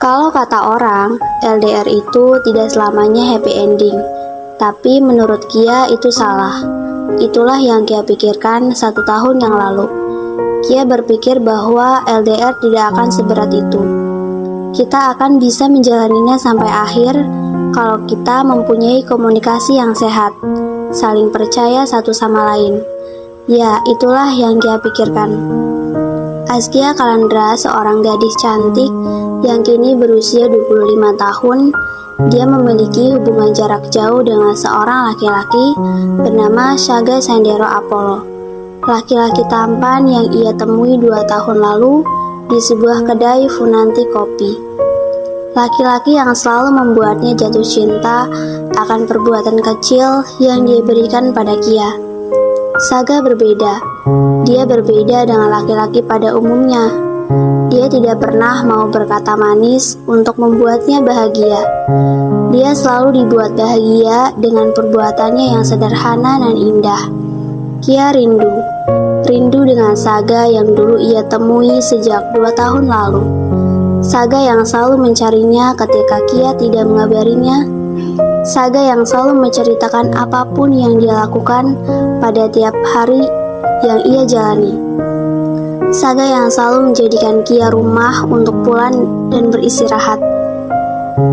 Kalau kata orang, LDR itu tidak selamanya happy ending. Tapi menurut Kia itu salah. Itulah yang Kia pikirkan 1 tahun yang lalu. Kia berpikir bahwa LDR tidak akan seberat itu. Kita akan bisa menjalaninya sampai akhir kalau kita mempunyai komunikasi yang sehat, saling percaya satu sama lain. Ya, itulah yang Kia pikirkan. Askia Kalandra, seorang gadis cantik yang kini berusia 25 tahun, dia memiliki hubungan jarak jauh dengan seorang laki-laki bernama Saga Sandero Apollo. Laki-laki tampan yang ia temui 2 tahun lalu di sebuah kedai Funanti Kopi. Laki-laki yang selalu membuatnya jatuh cinta akan perbuatan kecil yang dia berikan pada Kia. Saga berbeda. Dia berbeda dengan laki-laki pada umumnya. Dia tidak pernah mau berkata manis untuk membuatnya bahagia. Dia selalu dibuat bahagia dengan perbuatannya yang sederhana dan indah. Kia rindu. Rindu dengan Saga yang dulu ia temui sejak 2 tahun lalu. Saga yang selalu mencarinya ketika Kia tidak mengabarinya. Saga yang selalu menceritakan apapun yang dia lakukan pada tiap hari yang ia jalani. Saga yang selalu menjadikan Kia rumah untuk pulang dan beristirahat.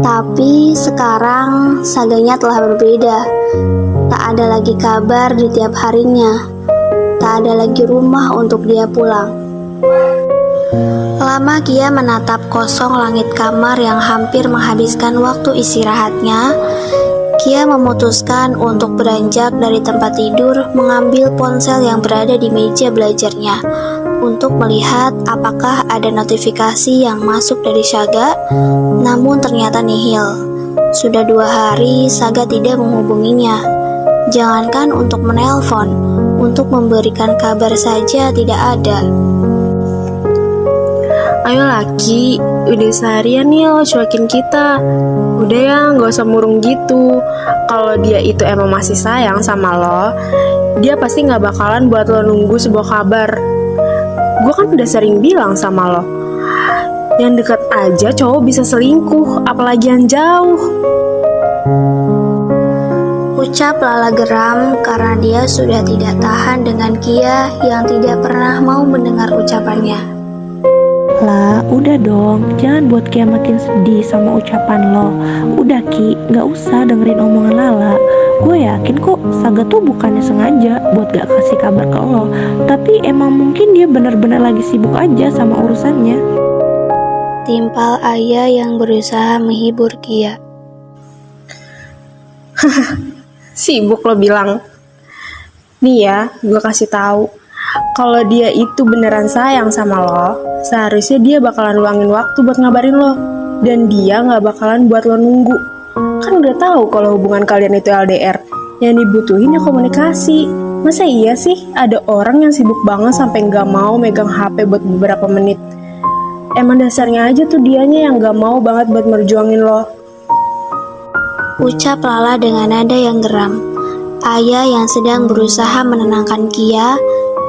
Tapi sekarang Saganya telah berbeda. Tak ada lagi kabar di tiap harinya. Tak ada lagi rumah untuk dia pulang. Lama Kia menatap kosong langit kamar yang hampir menghabiskan waktu istirahatnya. Kia memutuskan untuk beranjak dari tempat tidur, mengambil ponsel yang berada di meja belajarnya untuk melihat apakah ada notifikasi yang masuk dari Saga, namun ternyata nihil. Sudah 2 hari Saga tidak menghubunginya. Jangankan untuk menelpon, untuk memberikan kabar saja tidak ada. Ayo laki, udah seharian nih lo cuekin kita. Udah ya, gak usah murung gitu. Kalau dia itu emang masih sayang sama lo, dia pasti gak bakalan buat lo nunggu sebuah kabar. Gue kan udah sering bilang sama lo, yang deket aja cowok bisa selingkuh, apalagi yang jauh. Ucap Lala geram karena dia sudah tidak tahan dengan Kia yang tidak pernah mau mendengar ucapannya. Lah, udah dong, jangan buat Kia makin sedih sama ucapan lo. Udah Ki, gak usah dengerin omongan Lala. Gue yakin kok Saga tuh bukannya sengaja buat gak kasih kabar ke lo, tapi emang mungkin dia bener-bener lagi sibuk aja sama urusannya. Timpal ayah yang berusaha menghibur Kia. Sibuk lo bilang. Nih ya, gue kasih tahu. Kalau dia itu beneran sayang sama lo, seharusnya dia bakalan luangin waktu buat ngabarin lo. Dan dia gak bakalan buat lo nunggu. Kan udah tahu kalau hubungan kalian itu LDR. Yang dibutuhin ya komunikasi. Masa iya sih ada orang yang sibuk banget sampai gak mau megang HP buat beberapa menit. Emang dasarnya aja tuh dianya yang gak mau banget buat merjuangin lo. Ucap Lala dengan nada yang geram. Ayah yang sedang berusaha menenangkan Kia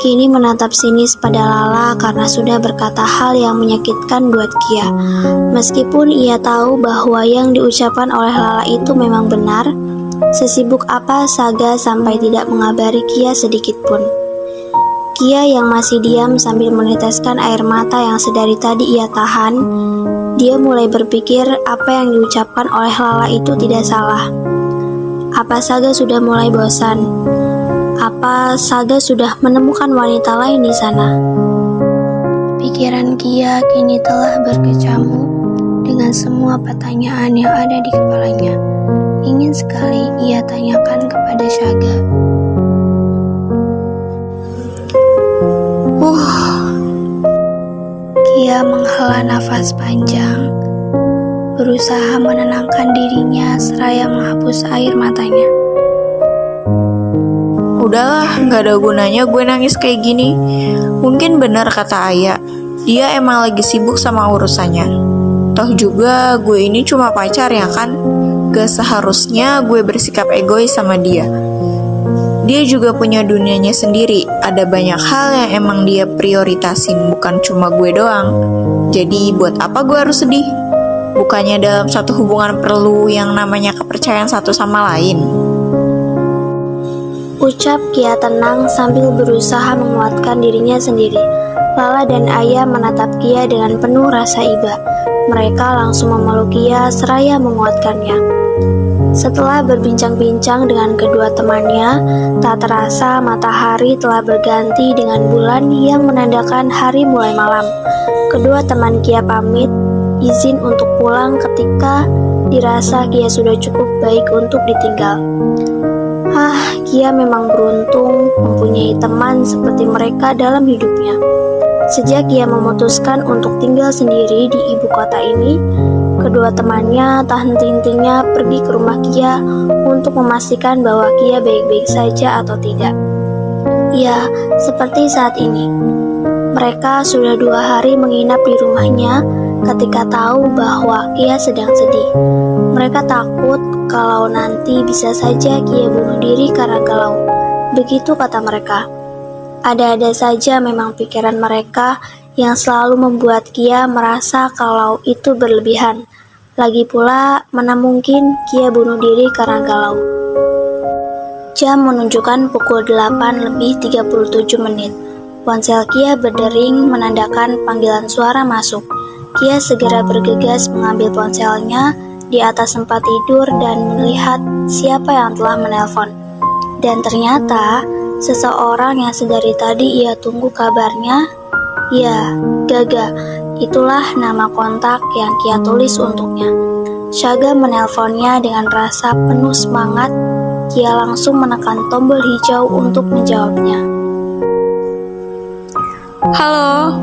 kini menatap sinis pada Lala karena sudah berkata hal yang menyakitkan buat Kia. Meskipun ia tahu bahwa yang diucapkan oleh Lala itu memang benar, sesibuk apa Saga sampai tidak mengabari Kia sedikit pun. Kia yang masih diam sambil meneteskan air mata yang sedari tadi ia tahan, dia mulai berpikir apa yang diucapkan oleh Lala itu tidak salah. Apa Saga sudah mulai bosan? Apa Saga sudah menemukan wanita lain di sana? Pikiran Kia kini telah berkecamuk dengan semua pertanyaan yang ada di kepalanya. Ingin sekali ia tanyakan kepada Saga. Kia menghela nafas panjang, berusaha menenangkan dirinya seraya menghapus air matanya. Udahlah, gak ada gunanya gue nangis kayak gini. Mungkin benar kata Ayah, dia emang lagi sibuk sama urusannya. Toh juga gue ini cuma pacar ya kan. Gak seharusnya gue bersikap egois sama dia. Dia juga punya dunianya sendiri. Ada banyak hal yang emang dia prioritasin, bukan cuma gue doang. Jadi buat apa gue harus sedih? Bukannya dalam satu hubungan perlu yang namanya kepercayaan satu sama lain. Ucap Kia tenang sambil berusaha menguatkan dirinya sendiri. Lala dan Ayah menatap Kia dengan penuh rasa iba. Mereka langsung memeluk Kia seraya menguatkannya. Setelah berbincang-bincang dengan kedua temannya, tak terasa matahari telah berganti dengan bulan yang menandakan hari mulai malam. Kedua teman Kia pamit, izin untuk pulang ketika dirasa Kia sudah cukup baik untuk ditinggal. Kia memang beruntung mempunyai teman seperti mereka dalam hidupnya. Sejak Kia memutuskan untuk tinggal sendiri di ibu kota ini, kedua temannya tak henti-hentinya pergi ke rumah Kia untuk memastikan bahwa Kia baik-baik saja atau tidak. Ya, seperti saat ini. Mereka sudah 2 hari menginap di rumahnya ketika tahu bahwa Kia sedang sedih. Mereka takut kalau nanti bisa saja Kia bunuh diri karena galau. Begitu kata mereka. Ada-ada saja memang pikiran mereka yang selalu membuat Kia merasa kalau itu berlebihan. Lagi pula, mana mungkin Kia bunuh diri karena galau. Jam menunjukkan pukul 8:37. Ponsel Kia berdering menandakan panggilan suara masuk. Kia segera bergegas mengambil ponselnya di atas tempat tidur dan melihat siapa yang telah menelpon. Dan ternyata, seseorang yang sedari tadi ia tunggu kabarnya, ya, Gaga. Itulah nama kontak yang Kia tulis untuknya. Syaga menelponnya dengan rasa penuh semangat. Kia langsung menekan tombol hijau untuk menjawabnya. Halo,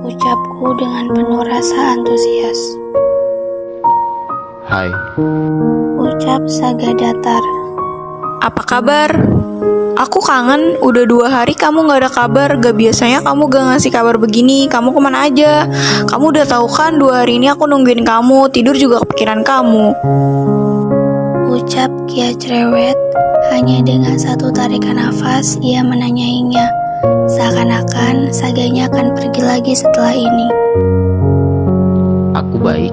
Ucapku dengan penuh rasa antusias. Hai, Ucap Saga datar. apa kabar? Aku kangen, udah 2 hari kamu gak ada kabar. Gak biasanya kamu gak ngasih kabar begini. Kamu kemana aja? Kamu udah tahu kan 2 hari ini aku nungguin kamu. Tidur juga kepikiran kamu. Ucap Kia cerewet. Hanya dengan satu tarikan nafas ia menanyainya. Seakan-akan Saganya akan pergi lagi setelah ini. aku baik.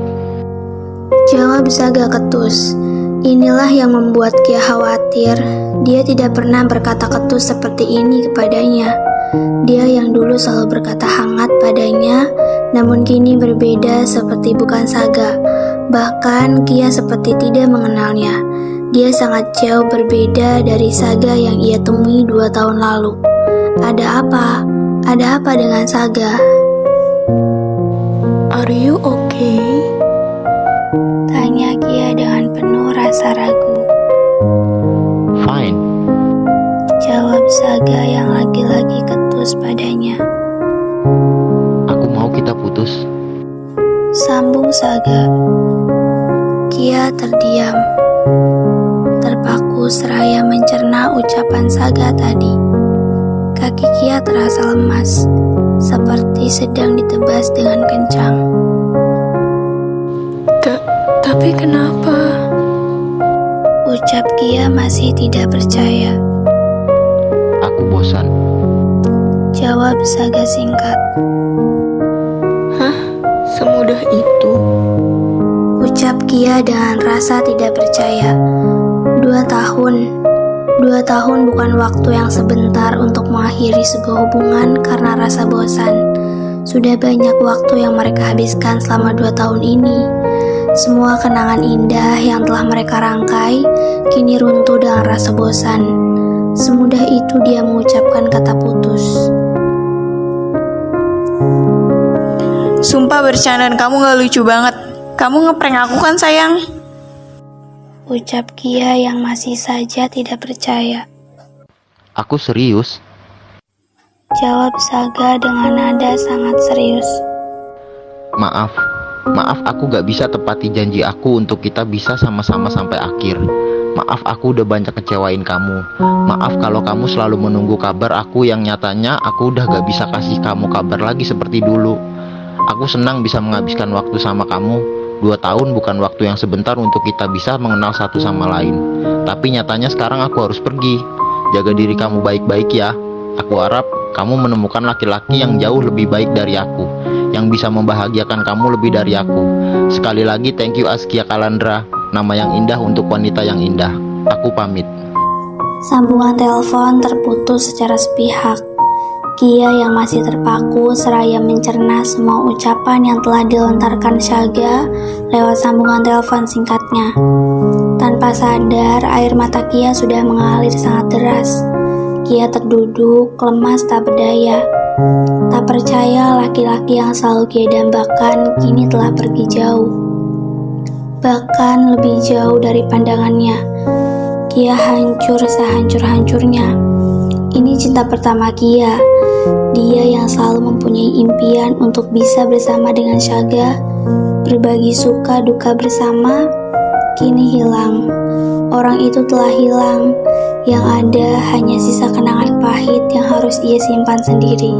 Jawab Saga ketus. Inilah yang membuat Kia khawatir. Dia tidak pernah berkata ketus seperti ini kepadanya. Dia yang dulu selalu berkata hangat padanya, namun kini berbeda seperti bukan Saga. Bahkan Kia seperti tidak mengenalnya. Dia sangat jauh berbeda dari Saga yang ia temui 2 tahun lalu. Ada apa? Ada apa dengan Saga? Are you okay? Tanya Kia dengan penuh rasa ragu. Fine. Jawab Saga yang lagi-lagi ketus padanya. Aku mau kita putus. Sambung Saga. Kia terdiam, terpaku seraya mencerna ucapan Saga tadi. Kaki Kia terasa lemas, seperti sedang ditebas dengan kencang. Tapi kenapa? Ucap Kia masih tidak percaya. Aku bosan. Jawab Saga singkat. Semudah itu? Ucap Kia dengan rasa tidak percaya. 2 tahun bukan waktu yang sebentar untuk mengakhiri sebuah hubungan karena rasa bosan. Sudah banyak waktu yang mereka habiskan selama 2 tahun ini. Semua kenangan indah yang telah mereka rangkai kini runtuh dengan rasa bosan. Semudah itu dia mengucapkan kata putus. Sumpah bercandaan kamu gak lucu banget. Kamu ngeprank aku kan sayang? Ucap Kia yang masih saja tidak percaya. Aku serius. Jawab Saga dengan nada sangat serius. Maaf aku gak bisa tepati janji aku untuk kita bisa sama-sama sampai akhir. Maaf aku udah banyak kecewain kamu. Maaf kalau kamu selalu menunggu kabar aku yang nyatanya aku udah gak bisa kasih kamu kabar lagi seperti dulu. Aku senang bisa menghabiskan waktu sama kamu. 2 tahun bukan waktu yang sebentar untuk kita bisa mengenal satu sama lain. Tapi nyatanya sekarang aku harus pergi. Jaga diri kamu baik-baik ya. Aku harap kamu menemukan laki-laki yang jauh lebih baik dari aku, yang bisa membahagiakan kamu lebih dari aku. Sekali lagi thank you Askia Kalandra, nama yang indah untuk wanita yang indah. Aku pamit. Sambungan telepon terputus secara sepihak. Kia yang masih terpaku seraya mencerna semua ucapan yang telah dilontarkan Syaga lewat sambungan telepon singkatnya. Tanpa sadar, air mata Kia sudah mengalir sangat deras. Kia terduduk, lemas tak berdaya. Tak percaya laki-laki yang selalu Kia dambakan kini telah pergi jauh. Bahkan lebih jauh dari pandangannya. Kia hancur sehancur-hancurnya. Ini cinta pertama Kia. Dia yang selalu mempunyai impian untuk bisa bersama dengan Syaga, berbagi suka duka bersama, kini hilang. Orang itu telah hilang, yang ada hanya sisa kenangan pahit yang harus ia simpan sendiri.